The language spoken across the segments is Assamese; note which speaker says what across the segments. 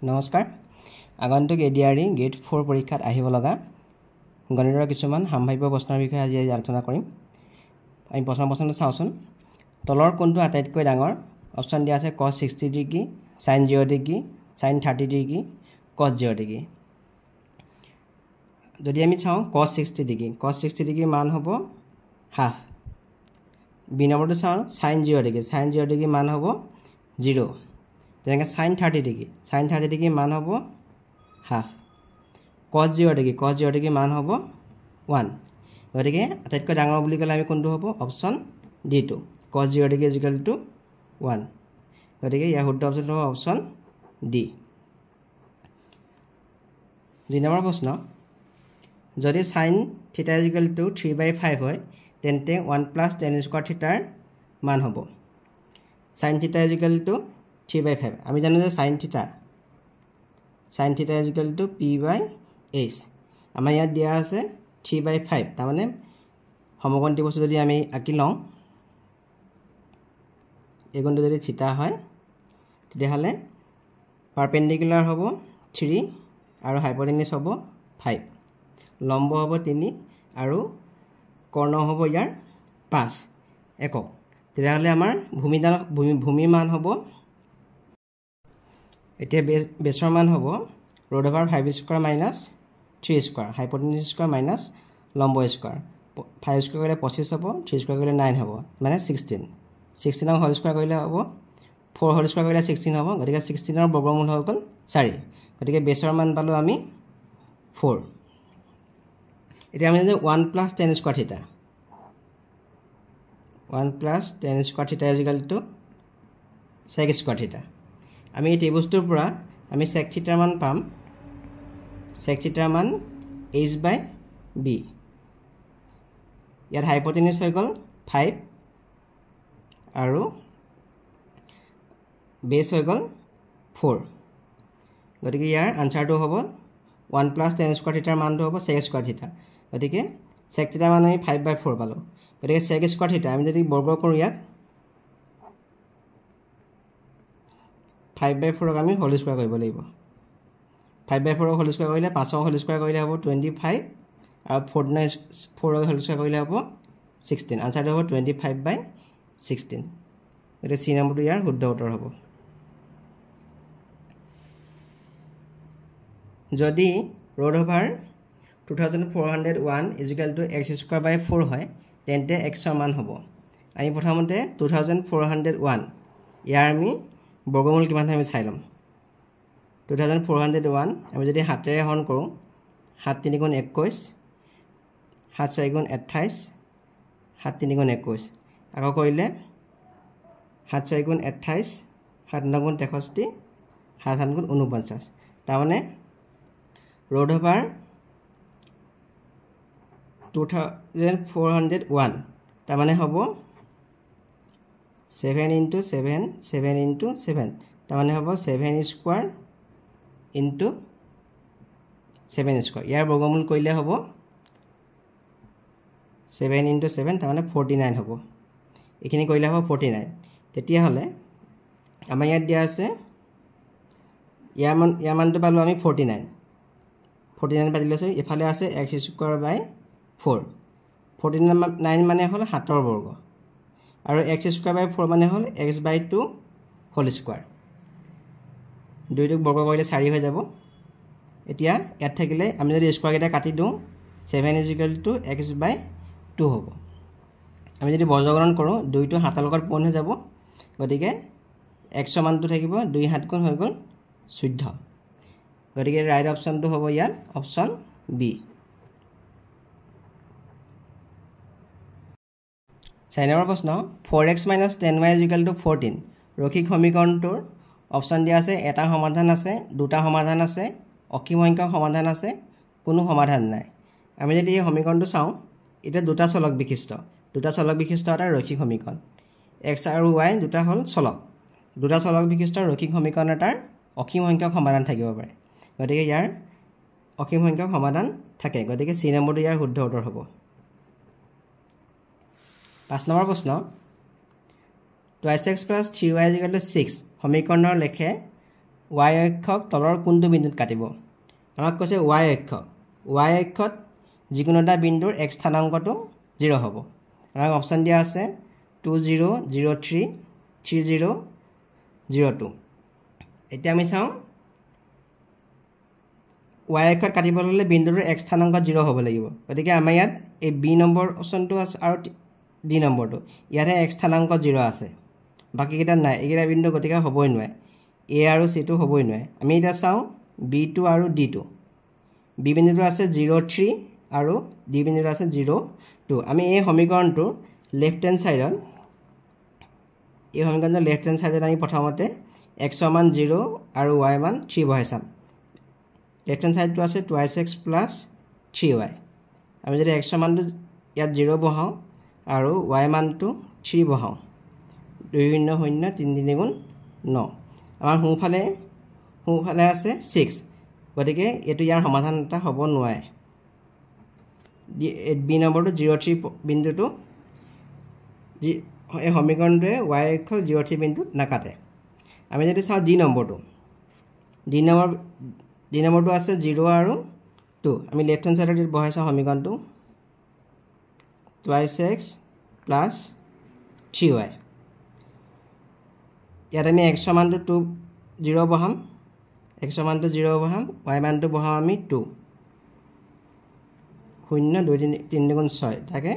Speaker 1: নমস্কাৰ আগন্তুক এডিআৰই গ্ৰেড 4 পৰীক্ষাত আহিব লগা গণিতৰ কিছুমান সম্ভাৱ্য প্ৰশ্নৰ বিষয়ে আজি আলোচনা কৰিম আমি প্ৰশ্নটো চাওঁচোন তলৰ কোনটো আটাইতকৈ ডাঙৰ অপচন দিয়া আছে cos 60 degree sin 0 degree sin 30 degree cos 0 degree যদি আমি চাওঁ cos 60 ডিগ্ৰী মান হ'ব হাফ বি নম্বৰটো চাওঁ sin 0 ডিগ্ৰী মান হ'ব 0 তেনেকৈ sin 30 ডিগ্ৰী মান হ'ব হাফ cos 0 ডিগ্ৰী মান হ'ব 1 গতিকে আটাইতকৈ ডাঙৰ বুলি ক'লে আমি কোনটো হ'ব option D to cos 0 degree equal to 1 গতিকে ইয়াৰ শুদ্ধ অপচন হ'ব অপচন ডি দুই নম্বৰ প্ৰশ্ন যদি sin থিটা ইকুৱেল টু 3/5 হয় তেন্তে 1 tan স্কয়াৰ থিটাৰ মান হ'ব sin থিটা ইকুৱেল টু 3/5 আমি জানো যে sin থিটা ইকুৱেল টু p/h আমাৰ ইয়াত দিয়া আছে 3/5 তাৰ মানে সমকোণী বস্তু যদি আমি আঁকি লওঁ এই কোণটো যদি থিটা হয় তেতিয়াহ'লে পাৰপেন্ডিকুলাৰ হ'ব 3 আৰু হাইপোটেনিউজ হ'ব 5 লম্ব হ'ব 3 আৰু কৰ্ণ হ'ব ইয়াৰ 5 একক তেতিয়াহ'লে আমাৰ ভূমি মান হ'ব এতিয়া বেছৰ মান হ'ব √5² - 3² হাইপোটেনিউজ স্কয়াৰ মাইনাছ লম্ব স্কয়াৰ 5² কৰিলে 25 হ'ব 3² কৰিলে 9 হ'ব মানে 16 16 হোল স্কয়াৰ কৰিলে হ'ব 4 হোল স্কয়াৰ কৰিলে 16 হ'ব গতিকে 16 ৰ বৰ্গমূল হৈ গ'ল 4 গতিকে বেছৰ মান পালো আমি 4 এতিয়া আমি যে 1 tan স্কয়াৰ থিটা 1 tan স্কয়াৰ থিটা ইকুৱেল টু sec স্কয়াৰ থিটা আমি এই বস্তুৰ পৰা আমি sec থিটাৰ মান পাম sec থিটাৰ মান h/b ইয়াত হাইপোটেনিউজ হৈ গ'ল 5 আৰু বেছ হৈ গ'ল 4 গতিকে ইয়াৰ আনসাৰটো হ'ব 1 tan স্কয়াৰ থিটাৰ মানটো হ'ব sec স্কয়াৰ থিটা গতিকে sec থিটাৰ মান আমি 5/4 পালো গতিকে sec স্কয়াৰ থিটা আমি যদি বৰ্গ কৰোঁ ইয়াক 5/4 আমি হোল স্কয়াৰ কৰিব লাগিব 5/4 হোল স্কয়াৰ কৰিলে 5 হোল স্কয়াৰ কৰিলে হ'ব 25 আৰু 4 হোল স্কয়াৰ কৰিলে হ'ব 16 আনসাৰটো হ'ব 25/16 এটা সি নম্বৰটো ইয়াৰ শুদ্ধ উত্তৰ হ'ব যদি √2401 x²/4 হয় তেন্তে x ৰ মান হ'ব আমি প্ৰথমতে 2401 ইয়াৰ আমি বৰ্গমূল কিমান হয় আমি চাই লম 2401 আমি যদি হাতেৰে হৰণ কৰোঁ 7 3 * 21 7 4 * 28 7 3 * 21 আকৌ কৰিলে 7 4 * 28 7 9 * 63 7 7 * 49 তাৰ মানে √2401 তাৰ মানে হ'ব 7 * 7 7 * 7 তাৰ মানে হ'ব 7² * 7² ইয়াৰ বৰ্গমূল কৰিলে হ'ব 7 * 7 তাৰ মানে 49 হ'ব এইখিনি কৰিলে হ'ব 49 তেতিয়াহ'লে আমাৰ ইয়াত দিয়া আছে ইয়াৰ মানটো পালো আমি 49 পাই লৈছো এফালে আছে x² / 4 49 মানে হ'ল 7ৰ বৰ্গ আৰু x²/4 মানে হ'ল x/2 হোল স্কয়াৰ দুইটোক বৰ্গ কৰিলে 4 হৈ যাব এতিয়া ইয়াত থাকিলে আমি যদি স্কয়াৰ কেইটা কাটি দিওঁ 7 = x/2 হ'ব আমি যদি বৰ্গকৰণ কৰোঁ দুইটো হাতৰ লগত পূৰণ হৈ যাব গতিকে x ৰ মানটো থাকিব 2 7 গুণ হৈ গ'ল 14 গতিকে ৰাইট অপচনটো হ'ব ইয়াত অপচন বি 4 নম্বৰ প্ৰশ্ন 4x - 10y = 14 ৰৈখিক সমীকৰণটোৰ অপচন দিয়া আছে এটা সমাধান আছে দুটা সমাধান আছে অসীম সংখ্যক সমাধান আছে কোনো সমাধান নাই আমি যদি এই সমীকৰণটো চাওঁ এটা দুটা চলক বিশিষ্ট এটা ৰৈখিক সমীকৰণ x আৰু y দুটা হ'ল চলক দুটা চলক বিশিষ্ট ৰৈখিক সমীকৰণ এটাৰ অসীম সংখ্যক সমাধান থাকিব পাৰে গতিকে ইয়াৰ অসীম সংখ্যক সমাধান থাকে গতিকে সি নম্বৰটো ইয়াৰ শুদ্ধ উত্তৰ হ'ব 5 নম্বৰ প্ৰশ্ন 2x + 3y = 6 সমীকৰণৰ লেখে y অক্ষক তলৰ কোনটো বিন্দুত কাটিব আমাক কৈছে y অক্ষত যিকোনো এটা বিন্দুৰ x স্থানাংকটো 0 হ'ব আমাক অপচন দিয়া আছে 20 03 30 02 এতিয়া আমি চাওঁ y অক্ষত কাটিব হ'লে বিন্দুটোৰ x স্থানাংক 0 হ'ব লাগিব গতিকে আমাৰ ইয়াত এই b নম্বৰ অপচনটো আছে আৰু d নম্বৰটো ইয়াতে x স্থানাংক 0 আছে বাকি কেইটা নাই এইকেইটা বিন্দু গতিকে হ'বই নোৱাৰে a আৰু c টো হ'বই নোৱাৰে আমি এটা চাওঁ b2 আৰু d2 b বিন্দুটো আছে 03 আৰু d বিন্দুটো আছে 02 আমি এই সমীকৰণটো লেফট হ্যান্ড সাইডত আমি প্ৰথমতে x মান 0 আৰু y মান 3 বহাই চাম লেফট হ্যান্ড সাইডটো আছে 2x + 3y আমি যদি x মানটো ইয়াত 0 বহাও আৰু y মানটো 3 বহাও 2 0 0 3 3 গুণ 9 আমাৰ সোঁফালে আছে 6 গতিকে এটো ইয়াৰ সমাধান এটা হ'ব নোৱাৰে বি নম্বৰটো 03 বিন্দুটো এই সমীকৰণটোৱে y অক্ষ 03 বিন্দুত নাকাটে আমি যদি চাওঁ ডি নম্বৰটো আছে 0 আৰু 2 আমি লেফট হ্যান্ড সাইডত বহাই চাওঁ সমীকৰণটো 2x + 3y ইয়াত আমি x মানটো 0 বহাম y মানটো বহাম আমি 2 0 2 3 গুণ 6 থাকে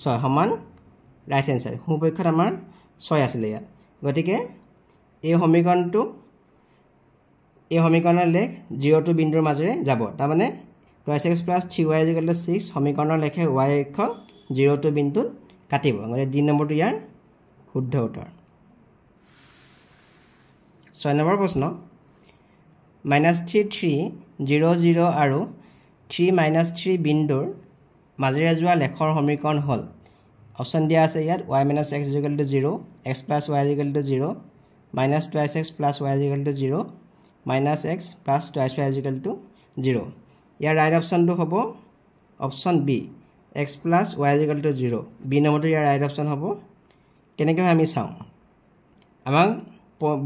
Speaker 1: 6 সমান ৰাইট হ্যান্ড সাইড সোঁপক্ষত আমাৰ 6 আছিল ইয়াত গতিকে এই সমীকৰণৰ লেখ 0 2 বিন্দুৰ মাজেৰে যাব তাৰ মানে 2x + 3y = 6 সমীকৰণৰ লেখে y অক্ষ 0 2 বিন্দুত কাটিব গতিকে d নম্বৰটো ইয়াৰ শুদ্ধ উত্তৰ 6 নম্বৰ প্ৰশ্ন -3 3 0 0 আৰু 3 3 বিন্দুৰ মাজেৰে যোৱা লেখৰ সমীকৰণ হ'ল অপচন দিয়া আছে ইয়াত y - x = 0 x + y = 0 -2x + y = 0 -x + 2y = 0 ইয়াৰ ৰাইট অপচনটো হ'ব option B x + y = 0 B নম্বৰটো ইয়াৰ ৰাইট অপচন হ'ব কেনেকৈ আমি চাওঁ আমাক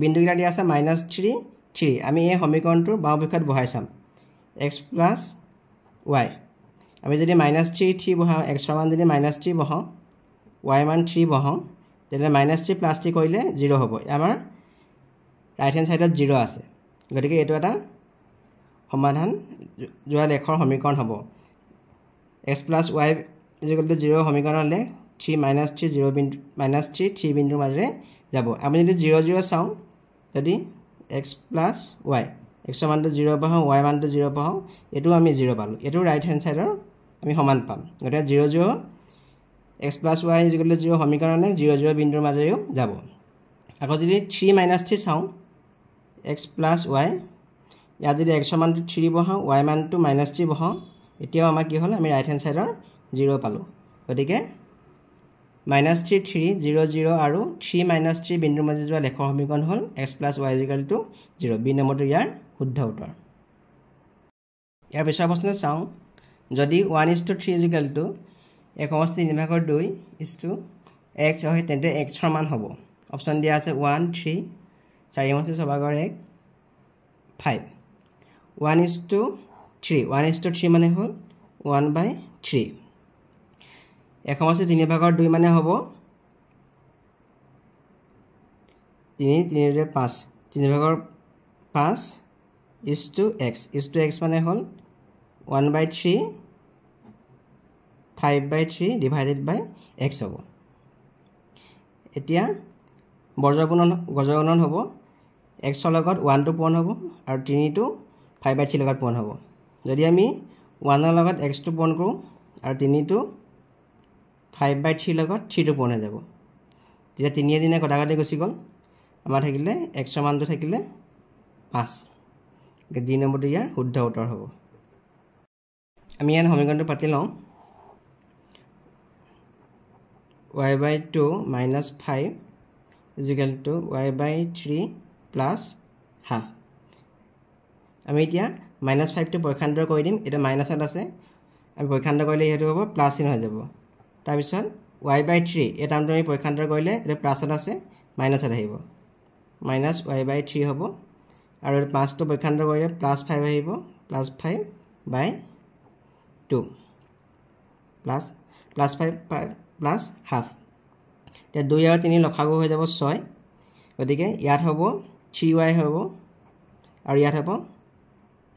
Speaker 1: বিন্দুকেইটা দিয়া আছে -3 3 আমি এই সমীকৰণটোৰ বাওঁপক্ষত বহাই চাম x + y আমি যদি -3 3 বহাও x ৰ মান যদি -3 বহাও y মান 3 বহাও তেনে -3 + 3 কৰিলে 0 হ'ব আমাৰ ৰাইট হ্যান্ড সাইডত 0 আছে গতিকে এটো এটা সমাধান যোৱা লেখৰ সমীকৰণ হ'ব x + y = 0 সমীকৰণৰ লেখ 3 -3 0 বিন্দু -3 3 বিন্দুৰ মাজেৰে যাব আমি যদি 0 0 চাওঁ যদি x + y x ৰ মানটো 0 বহাও y মানটো 0 বহাও এটো আমি 0 পালো এটো ৰাইট হ্যান্ড সাইডৰ আমি সমান পাম গতিকে 0 0 x + y = 0 সমীকৰণে 0 0 বিন্দুৰ মাজেৰেও যাব আকৌ যদি 3 -3 চাওঁ x + y ইয়াত যদি x ৰ মানটো 3 বহাও y মানটো -3 বহাও এতিয়াও আমাৰ কি হ'ল আমি ৰাইট হ্যান্ড সাইডৰ 0 পালো গতিকে -3 3 0 0 আৰু 3 -3 বিন্দুৰ মাজে যোৱা লেখৰ সমীকৰণ হ'ল x + y = 0 বি নম্বৰটো ইয়াৰ শুদ্ধ উত্তৰ ইয়াৰ পিছৰ প্ৰশ্ন চাওঁ যদি 1:3 = 1/3/2 x হয় তেন্তে x ৰ মান হ'ব অপচন দিয়া আছে 1 3 4/1 5 1:3 মানে হ'ল 1/3 1/3/2 মানে হ'ব 3 3 5 3/5 x মানে হ'ল 1/3 5/3 / x হ'ব এতিয়া বৰ্গগুণন হ'ব x ৰ লগত 1 টো পূৰণ হ'ব আৰু 3 টো 5/3 লগত পূৰণ হ'ব যদি আমি 1 ৰ লগত x টো পূৰণ কৰোঁ আৰু 3 টো 5/3 লগত 3 টো পূৰণ হৈ যাব তেতিয়া 3 এ দিনে কটাকটি গুচি গ'ল আমাৰ থাকিলে x ৰ মানটো থাকিলে 5 ডি নম্বৰটো ইয়াৰ শুদ্ধ উত্তৰ হ'ব আমি ইয়াৰ সমীকৰণটো পাতি লওঁ y/2 - 5 = y/3 + ½ আমি এতিয়া -5 টো পক্ষান্তৰ কৰি দিম এটা মাইনাসত আছে আমি পক্ষান্তৰ কৰিলে হেতু হ'ব প্লাস চিহ্ন হৈ যাব তাৰ পিছত y/3 এই টাৰ্মটো আমি পক্ষান্তৰ কৰিলে এটা প্লাসত আছে মাইনাসত আহিব -y/3 হ'ব আৰু 5টো পক্ষান্তৰ কৰিলে +5 আহিব +5/2 +5 প্লাছ হাফ এতিয়া 2 আৰু 3 লসাগু হৈ যাব 6 গতিকে ইয়াত হ'ব 3y হ'ব আৰু ইয়াত হ'ব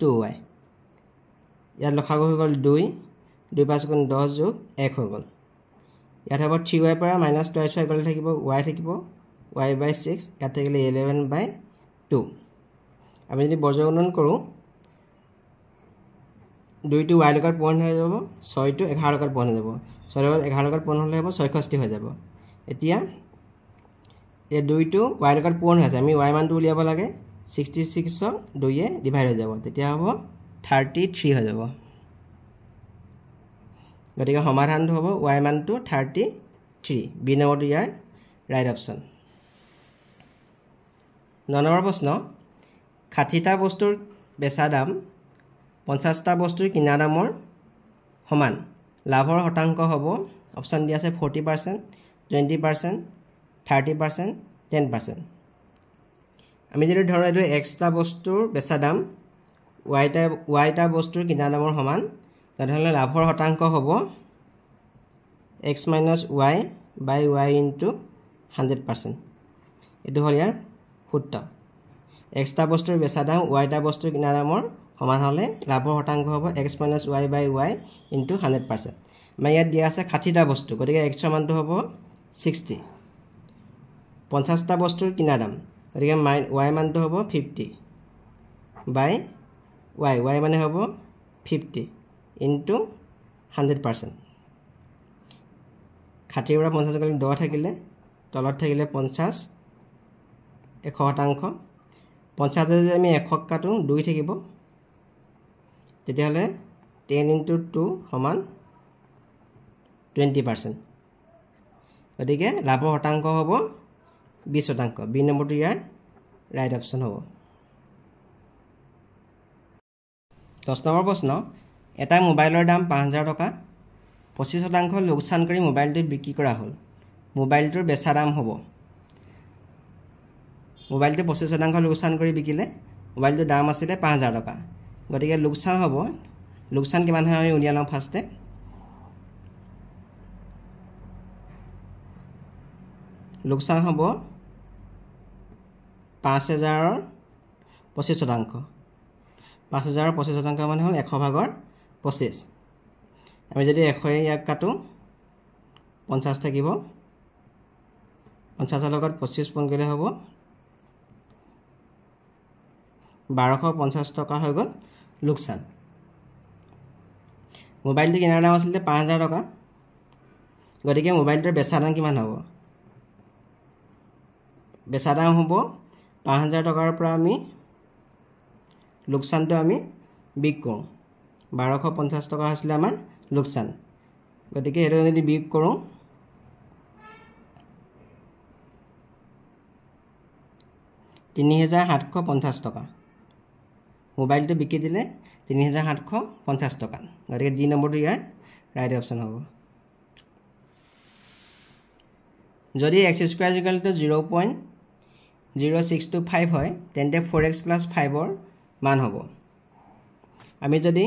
Speaker 1: 2y ইয়াত লসাগু হৈ গ'ল 2 2 5 গুণ 10 যোগ 1 হৈ গ'ল ইয়াত হ'ব 3y পৰা -2y গ'লে থাকিব y থাকিব y/6 ইয়াত থাকিলে 11/2 আমি যদি বৰ্গ গুণন কৰোঁ 2 টো y লগত পূৰণ হৈ যাব 6 টো 11 লগত পূৰণ হৈ যাব 6 লগত 11 লগত পূৰণ হ'লে হ'ব 66 হৈ যাব এতিয়া এই 2 টো y লগত পূৰণ হৈ আছে আমি y মানটো উলিয়াব লাগে 66 ক 2 এ ডিভাইড হৈ যাব তেতিয়া হ'ব 33 হৈ যাব গতিকে সমাধানটো হ'ব y মানটো 33 বি নম্বৰটো ইয়াৰ ৰাইট অপচন 9 নম্বৰ প্ৰশ্ন 60টা বস্তুৰ বেচা দাম 50টা বস্তুৰ কিনা দামৰ সমান লাভৰ শতাংশ হ'ব অপচন দিয়া আছে 40% 20% 30% 10% আমি যদি ধৰো এইটো এক্সটা বস্তুৰ বেচা দাম yটা বস্তুৰ কিনা দামৰ সমান তেতিয়াহ'লে লাভৰ শতাংশ হ'ব x - y/y * 100% এটো হ'ল ইয়াৰ সূত্ৰ এক্সটা বস্তুৰ বেচা দাম yটা বস্তুৰ কিনা দামৰ সমান হ'লে লাভৰ শতাংশ হ'ব x - y/y * 100% মানে ইয়াত দিয়া আছে 60টা বস্তু গতিকে x ৰ মানটো হ'ব 60 50টা বস্তুৰ কিনা দাম গতিকে y মানটো হ'ব 50 বাই y মানে হ'ব 50 * 100% 60 পৰা 50 গ'লে 10 থাকিলে তলত থাকিলে 50 100% 50 যদি আমি 100 কাটো 2 থাকিব তেতিয়াহ'লে 10 * 2 সমান 20% গতিকে লাভৰ শতাংশ হ'ব 20% বি নম্বৰটো ইয়াৰ ৰাইট অপচন হ'ব 10 নম্বৰ প্ৰশ্ন এটা মোবাইলৰ দাম 5000 টকা 25% লোকচান কৰি মোবাইলটো বিক্ৰী কৰা হ'ল মোবাইলটোৰ বেচা দাম হ'ব মোবাইলটো 25% লোকচান কৰি বিকিলে মোবাইলটোৰ দাম আছিল 5000 টকা গতিকে লোকচান হ'ব লোকচান কিমান হয় আমি উলিয়াই লওঁ ফাৰ্ষ্টে লোকচান হ'ব 5000 ৰ 25% 5000 ৰ 25% মানে হ'ল 100 ভাগৰ 25 আমি যদি 100 ইয়াক কাটো 50 থাকিব 50 ৰ লগত 25 পূৰণ কৰিলে হ'ব 1250 টকা হৈ গ'ল লোকচান মোবাইলটো কিনাৰ দাম আছিল 5000 টকা গতিকে মোবাইলটোৰ বেচা দাম কিমান হ'ব বেচা দাম হ'ব 5000 টকাৰ পৰা আমি লোকচানটো আমি বিক কৰোঁ 1250 টকা আছিল আমাৰ লোকচান গতিকে এটো যদি বিক কৰোঁ 3750 টকা মোবাইলটো বিকি দিলে 3750 টকা গতিকে জি নম্বৰটো ইয়াৰ ৰাইট অপচন হ'ব যদি x² = 0.0625 হয় তেন্তে 4x + 5 ৰ মান হ'ব আমি যদি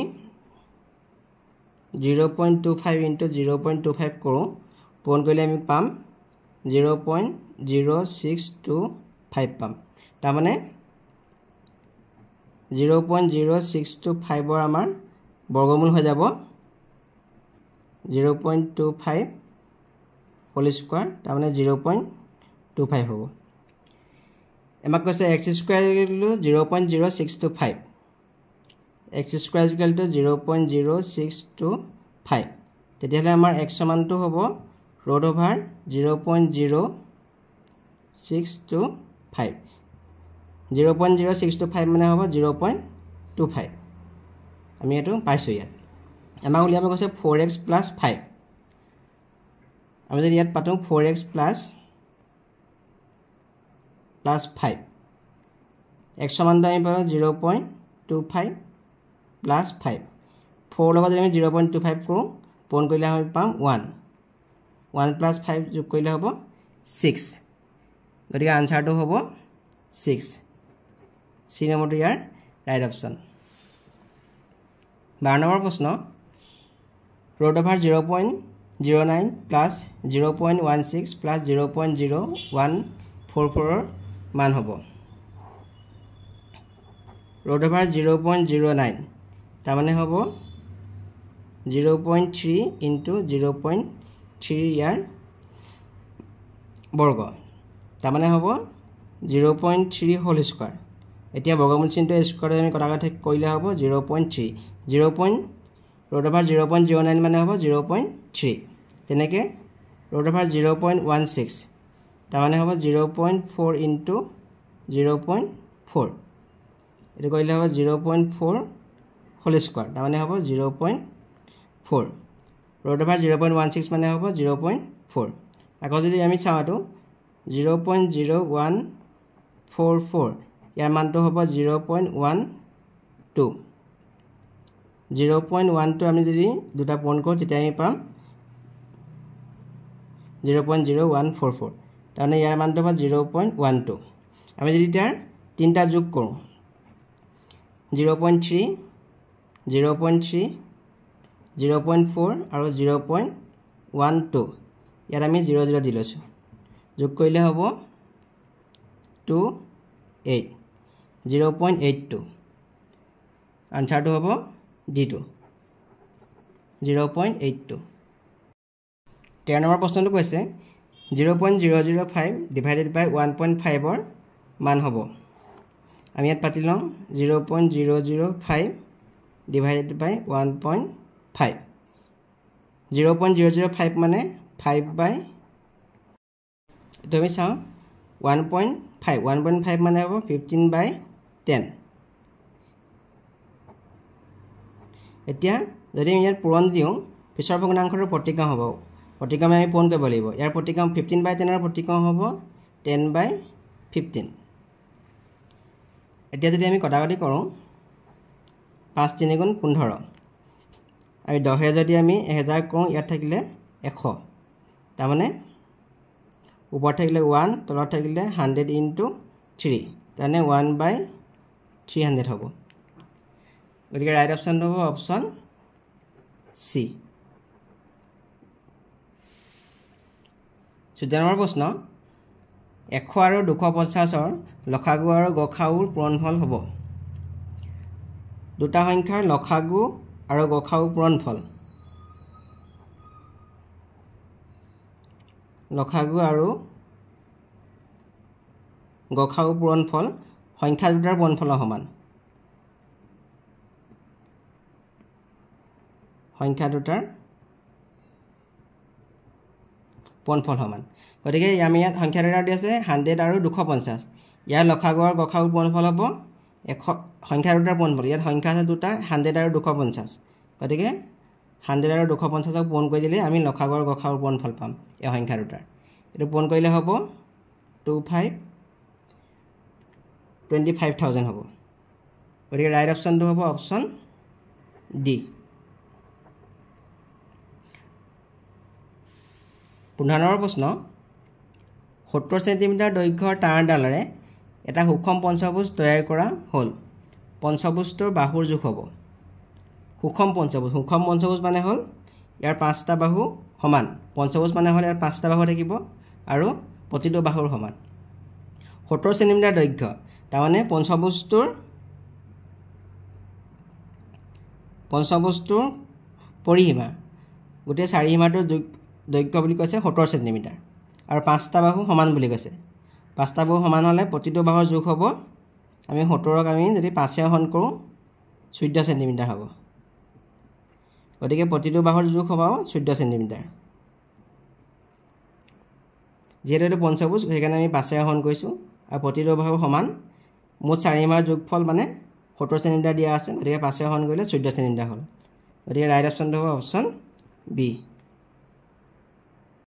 Speaker 1: 0.25 * 0.25 কৰোঁ পূৰণ কৰিলে আমি পাম 0.0625 পাম তাৰ মানে 0.0625 ৰ আমাৰ বৰ্গমূল হৈ যাব 0.25 হোল স্কয়াৰ তাৰ মানে 0.25 হ'ব এমাক কৈছে x² = 0.0625 x² = 0.0625 তেতিয়াহ'লে আমাৰ x ৰ মানটো হ'ব √0.0625 0.0625 মানে হ'ব 0.25 আমি এটো পাইছো ইয়াত আমাক উলিয়াব কৈছে 4x + 5 আমি যদি ইয়াত পাতো 4x + 5 x ৰ মানটো আমি পালো 0.25 + 5 4 লগত যদি আমি 0.25 কৰোঁ পূৰণ কৰিলে আমি পাম 1 + 5 যোগ কৰিলে হ'ব 6 গতিকে আনসাৰটো হ'ব 6 C নম্বৰটো ইয়াৰ ৰাইট অপশ্যন 12 নম্বৰ প্ৰশ্ন root over 0.09 plus 0.16 plus 0.0144 মান হ'ব root over 0.09 তাৰ মানে হ'ব 0.3 into 0.3 ইয়াৰ বৰ্গ তাৰ মানে হ'ব 0.3 হোল স্কয়াৰ এতিয়া বৰ্গমূল চিহ্নটো স্কয়াৰ আমি কটাকটি কৰিলে হ'ব 0.3 root over 0.09 মানে হ'ব 0.3 তেনেকে root over 0.16 তাৰ মানে হ'ব 0.4 into 0.4 এটো কৰিলে হ'ব 0.4 হোল স্কয়াৰ তাৰ মানে হ'ব 0.4 root over 0.16 মানে হ'ব 0.4 আকৌ যদি আমি চাওঁটো 0.0144 ইয়াৰ মানটো হ'ব 0.12 0.12 আমি যদি দুটা পূৰণ কৰো তেতিয়া আমি পাম 0.0144 তাৰমানে ইয়াৰ মানটো হ'ব 0.12 আমি যদি তাৰ তিনটা যোগ কৰো 0.3 0.3 0.4 আৰু 0.12 ইয়াত আমি 0 0 দি লৈছো যোগ কৰিলে হ'ব 28 0.82 আনসাৰটো হ'ব D2 0.82 13 নম্বৰ প্ৰশ্নটো কৈছে 0.005 divided by 1.5 ৰ মান হ'ব আমি ইয়াত পাতি লম 0.005 divided by 1.5 0.005 মানে 5 by তুমি চাও 1.5 মানে হ'ব 15 by 10 এতিয়া যদি আমি ইয়াত পূৰণ দিও পিছৰ ভগ্নাংশৰ প্ৰতিক্ৰম হ'ব প্ৰতিক্ৰমে আমি পূৰণ কৰিব লাগিব ইয়াৰ প্ৰতিক্ৰম 15 by 10 ৰ প্ৰতিক্ৰম হ'ব 10 by 15 এতিয়া যদি আমি কটাকটি কৰো 5 3 গুণ 15 আমি 10 যদি আমি 1000 কৰো ইয়াত থাকিলে 100 তাৰ মানে ওপৰত থাকিলে 1 তলত থাকিলে 100 into 3 তাৰনে 1 by 300 হ'ব গতিকে ৰাইট অপচন হ'ব অপচন সি 14 নম্বৰ প্ৰশ্ন 100 আৰু 250 ৰ লসাগু আৰু গসাগুৰ পূৰণফল হ'ব দুটা সংখ্যাৰ লসাগু আৰু গসাগু পূৰণফল লসাগু আৰু গসাগু পূৰণফল সংখ্যা দুটাৰ পূৰণফলৰ সমান সংখ্যা দুটাৰ পূৰণফল সমান গতিকে আমি ইয়াত সংখ্যা দুটা দি আছে 100 আৰু 250 ইয়াৰ লসাগু আৰু গসাগু পূৰণফল হ'ব সংখ্যা দুটাৰ পূৰণফল ইয়াত সংখ্যা আছে দুটা 100 আৰু 250 গতিকে 100 আৰু 250 ক পূৰণ কৰি দিলে আমি লসাগু আৰু গসাগুৰ পূৰণফল পাম এই সংখ্যা দুটাৰ এটো পূৰণ কৰিলে হ'ব 25000 হ'ব গতিকে ৰাইট অপচনটো হ'ব অপচন ডি 15 নম্বৰ প্ৰশ্ন 70 সেন্টিমিটাৰ দৈৰ্ঘ্যৰ তাঁৰডালেৰে এটা সুষম পঞ্চভুজ তৈয়াৰ কৰা হ'ল পঞ্চভুজটোৰ বাহুৰ জোখ হ'ব সুষম পঞ্চভুজ মানে হ'ল ইয়াৰ পাঁচটা বাহু সমান পঞ্চভুজ মানে হ'ল ইয়াৰ পাঁচটা বাহু থাকিব আৰু প্ৰতিটো বাহুৰ সমান 70 সেন্টিমিটাৰ দৈৰ্ঘ্য তাৰ মানে পঞ্চভুজটোৰ পৰিসীমা গোটেই চাৰিসীমাটোৰ দৈৰ্ঘ্য বুলি কৈছে 70 সেন্টিমিটাৰ আৰু পাঁচটা বাহু সমান বুলি কৈছে পাঁচটা বাহু সমান হলে প্ৰতিটো বাহুৰ জোখ হ'ব আমি 70ক আমি যদি 5 হৰণ কৰো 14 সেন্টিমিটাৰ হ'ব গতিকে প্ৰতিটো বাহুৰ জোখ হ'ব 14 সেন্টিমিটাৰ যেহেতু এটা পঞ্চভুজ সেইকাৰণে আমি 5 হৰণ কৰিছো আৰু প্ৰতিটো বাহু সমান মুঠ চাৰিসীমাৰ যোগফল মানে 70 সেন্টিমিটাৰ দিয়া আছে গতিকে 5 হৰণ কৰিলে 14 সেন্টিমিটাৰ হ'ল গতিকে ৰাইট অপচনটো হ'ব অপচন বি